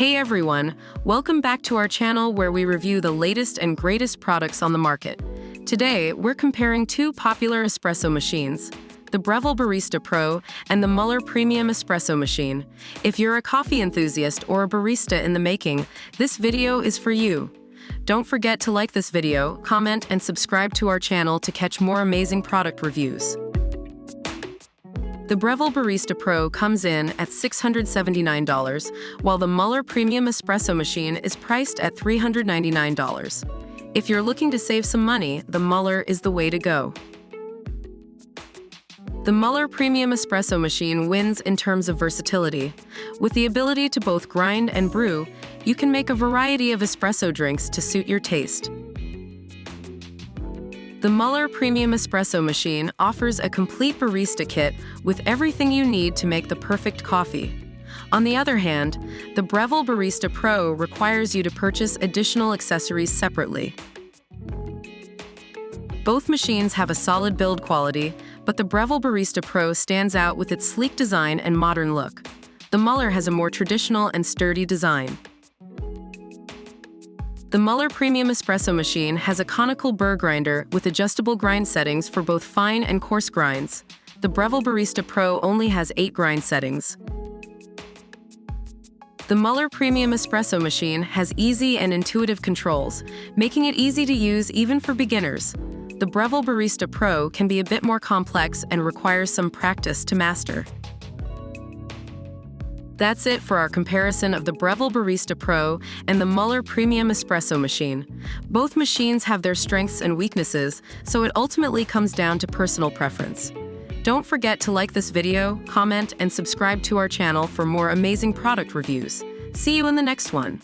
Hey everyone, welcome back to our channel where we review the latest and greatest products on the market. Today, we're comparing two popular espresso machines, the Breville Barista Pro and the Mueller Premium Espresso Machine. If you're a coffee enthusiast or a barista in the making, this video is for you. Don't forget to like this video, comment, and subscribe to our channel to catch more amazing product reviews. The Breville Barista Pro comes in at $679, while the Mueller Premium Espresso Machine is priced at $399. If you're looking to save some money, the Mueller is the way to go. The Mueller Premium Espresso Machine wins in terms of versatility. With the ability to both grind and brew, you can make a variety of espresso drinks to suit your taste. The Mueller Premium Espresso Machine offers a complete barista kit with everything you need to make the perfect coffee. On the other hand, the Breville Barista Pro requires you to purchase additional accessories separately. Both machines have a solid build quality, but the Breville Barista Pro stands out with its sleek design and modern look. The Mueller has a more traditional and sturdy design. The Mueller Premium Espresso Machine has a conical burr grinder with adjustable grind settings for both fine and coarse grinds. The Breville Barista Pro only has 8 grind settings. The Mueller Premium Espresso Machine has easy and intuitive controls, making it easy to use even for beginners. The Breville Barista Pro can be a bit more complex and requires some practice to master. That's it for our comparison of the Breville Barista Pro and the Mueller Premium Espresso Machine. Both machines have their strengths and weaknesses, so it ultimately comes down to personal preference. Don't forget to like this video, comment, and subscribe to our channel for more amazing product reviews. See you in the next one.